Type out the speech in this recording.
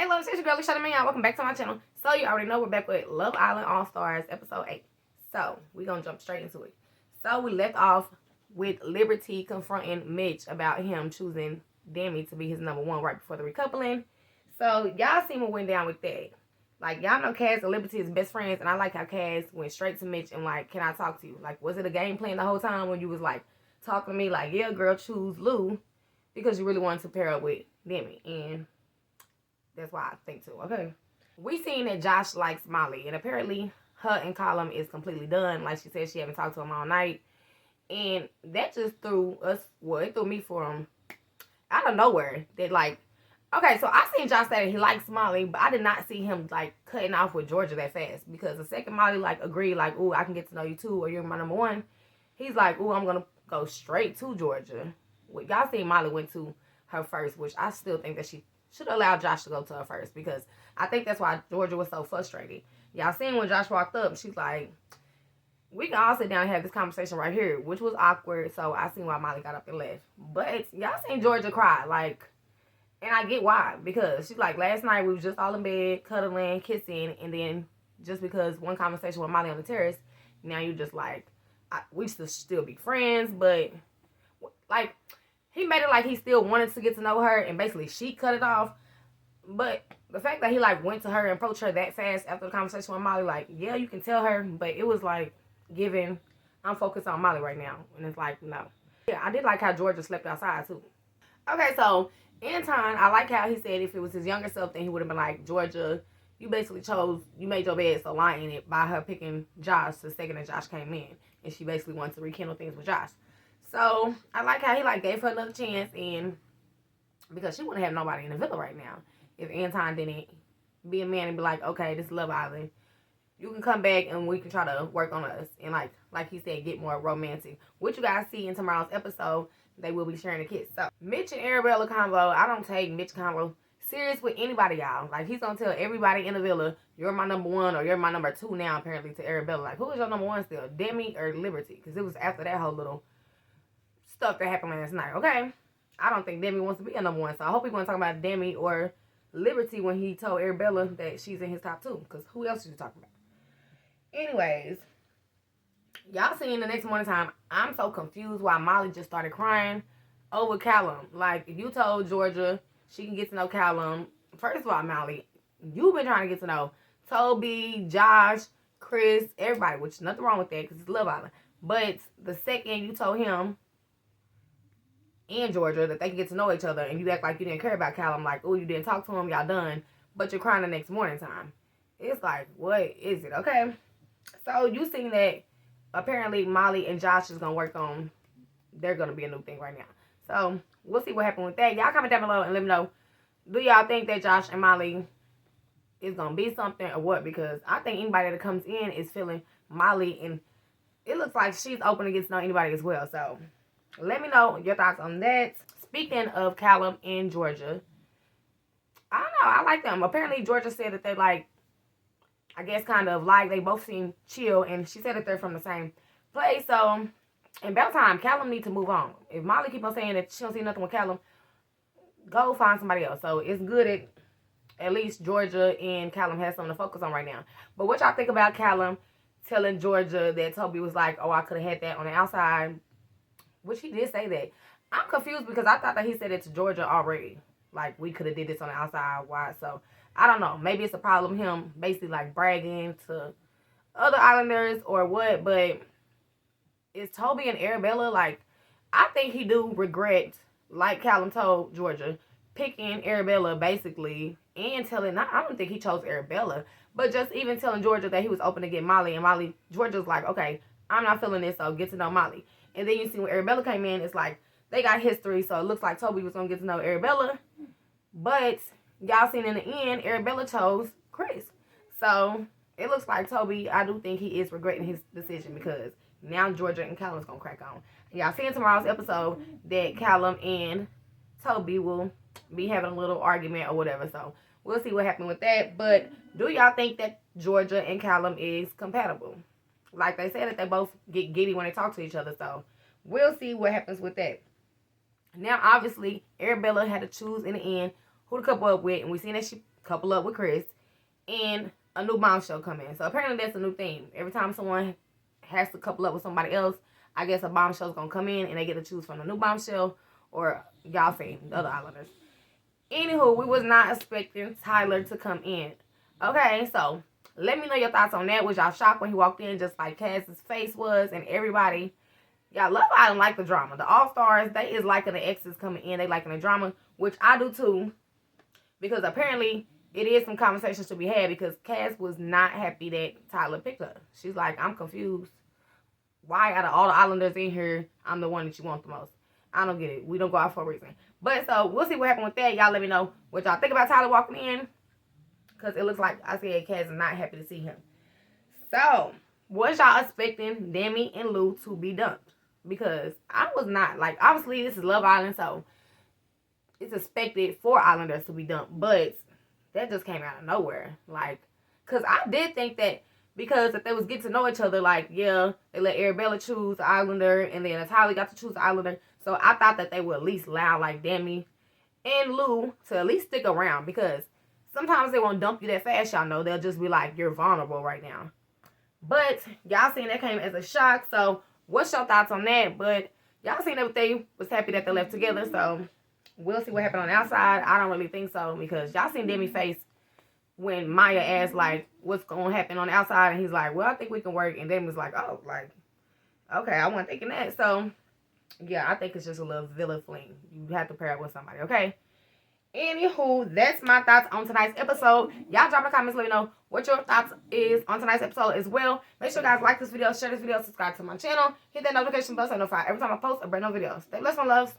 Hey, love, it's your girl, Shut Me Out. Welcome back to my channel. So, you already know we're back with Love Island All Stars, episode 8. So, we're going to jump straight into it. So, we left off with Liberty confronting Mitch about him choosing Demi to be his number one right before the recoupling. So, y'all seen what went down with that. Like, y'all know Kaz and Liberty is best friends, and I like how Kaz went straight to Mitch and, like, can I talk to you? Like, was it a game plan the whole time when you was, like, talking to me? Like, yeah, girl, choose Lou because you really wanted to pair up with Demi. And that's why I think too, okay? We seen that Josh likes Molly, and apparently her and Colum is completely done. Like she said, she haven't talked to him all night. And that just threw us, well, it threw me from out of nowhere. That like, okay, so I seen Josh say he likes Molly, but I did not see him like cutting off with Georgia that fast. Because the second Molly like agreed, like, ooh, I can get to know you too, or you're my number one, he's like, ooh, I'm gonna go straight to Georgia. Well, y'all seen Molly went to her first, which I still think that she should allow Josh to go to her first, because I think that's why Georgia was so frustrated. Y'all seen when Josh walked up, she's like, we can all sit down and have this conversation right here, which was awkward. So I seen why Molly got up and left. But y'all seen Georgia cry, like, and I get why, because she's like, last night we was just all in bed, cuddling, kissing, and then just because one conversation with Molly on the terrace, now you just like, we should still be friends, but like, he made it like he still wanted to get to know her, and basically she cut it off. But the fact that he like went to her and approached her that fast after the conversation with Molly, like, yeah, you can tell her, but it was like giving, I'm focused on Molly right now. And it's like, no. Yeah, I did like how Georgia slept outside too. Okay, so Anton, I like how he said if it was his younger self, then he would have been like, Georgia, you basically you made your bed so lie in it by her picking Josh the second that Josh came in. And she basically wanted to rekindle things with Josh. So I like how he like gave her another chance, and because she wouldn't have nobody in the villa right now if Anton didn't be a man and be like, okay, this is Love Island. You can come back and we can try to work on us and like he said, get more romantic. What you guys see in tomorrow's episode, they will be sharing a kiss. So Mitch and Arabella convo, I don't take Mitch convo serious with anybody, y'all. Like, he's gonna tell everybody in the villa, you're my number one or you're my number two now, apparently, to Arabella. Like, who is your number one still, Demi or Liberty? Because it was after that whole little stuff that happened last night, okay? I don't think Demi wants to be a number one, so I hope he won't talk about Demi or Liberty when he told Arabella that she's in his top two, because who else is you talking about? Anyways, y'all seen the next morning time, I'm so confused why Molly just started crying over Callum. Like, if you told Georgia she can get to know Callum, first of all, Molly, you've been trying to get to know Toby, Josh, Chris, everybody, which is nothing wrong with that because it's Love Island. But the second you told him and Georgia that they can get to know each other, and you act like you didn't care about Callum, like, oh, you didn't talk to him, y'all done, but you're crying the next morning time. It's like, what is it, okay? So you seen that apparently Molly and Josh is going to work on, they're going to be a new thing right now. So we'll see what happens with that. Y'all comment down below and let me know, do y'all think that Josh and Molly is going to be something or what? Because I think anybody that comes in is feeling Molly, and it looks like she's open to get to know anybody as well. So let me know your thoughts on that. Speaking of Callum and Georgia, I don't know, I like them. Apparently Georgia said that they like, I guess kind of like, they both seem chill, and she said that they're from the same place. So in about time, Callum needs to move on. If Molly keep on saying that she don't see nothing with Callum, go find somebody else. So it's good at least Georgia and Callum has something to focus on right now. But what y'all think about Callum telling Georgia that Toby was like, oh, I could have had that on the outside? Which he did say that. I'm confused because I thought that he said it to Georgia already. Like, we could have did this on the outside. Why? So, I don't know. Maybe it's a problem, him basically, like, bragging to other Islanders or what. But is Toby and Arabella, like, I think he do regret, like Callum told Georgia, picking Arabella, basically, and telling, I don't think he chose Arabella, but just even telling Georgia that he was open to get Molly. And Molly, Georgia's like, okay, I'm not feeling this, so get to know Molly. And then you see when Arabella came in, it's like, they got history, so it looks like Toby was going to get to know Arabella. But y'all seen in the end, Arabella chose Chris. So it looks like Toby, I do think he is regretting his decision, because now Georgia and Callum's going to crack on. Y'all see in tomorrow's episode that Callum and Toby will be having a little argument or whatever. So we'll see what happens with that. But do y'all think that Georgia and Callum is compatible? Like they said that they both get giddy when they talk to each other. So we'll see what happens with that. Now, obviously, Arabella had to choose in the end who to couple up with, and we seen that she couple up with Chris, and a new bombshell come in. So apparently that's a new thing. Every time someone has to couple up with somebody else, I guess a bombshell's gonna come in and they get to choose from the new bombshell or y'all seen the other Islanders. Anywho, we was not expecting Tyler to come in. Okay, so let me know your thoughts on that. Was y'all shocked when he walked in just like Kaz's face was and everybody? Y'all, Love Island like the drama. The All-Stars, they is liking the exes coming in. They liking the drama, which I do too. Because apparently it is some conversations to be had because Kaz was not happy that Tyler picked her. She's like, I'm confused. Why out of all the Islanders in here, I'm the one that you want the most? I don't get it. We don't go out for a reason. But so we'll see what happened with that. Y'all let me know what y'all think about Tyler walking in. Because it looks like I said Kaz is not happy to see him. So, was y'all expecting Demi and Lou to be dumped? Because I was not. Like, obviously, this is Love Island, so it's expected for Islanders to be dumped. But that just came out of nowhere. Like, because I did think that because if they was getting to know each other, like, yeah, they let Arabella choose the Islander, and then Natalia got to choose the Islander. So I thought that they would at least allow, like, Demi and Lou to at least stick around. Because sometimes they won't dump you that fast, y'all know. They'll just be like, you're vulnerable right now. But y'all seen that came as a shock. So what's your thoughts on that? But y'all seen that they was happy that they left together. So we'll see what happened on the outside. I don't really think so. Because y'all seen Demi's face when Maya asked, like, what's going to happen on the outside. And he's like, well, I think we can work. And Demi was like, oh, like, okay, I wasn't thinking that. So yeah, I think it's just a little villain fling. You have to pair it with somebody, okay? Anywho, that's my thoughts on tonight's episode. Y'all drop in the comments, let me know what your thoughts is on tonight's episode as well. Make sure you guys like this video, share this video, subscribe to my channel, hit that notification bell so you're notified every time I post a brand new video. Stay blessed, my loves.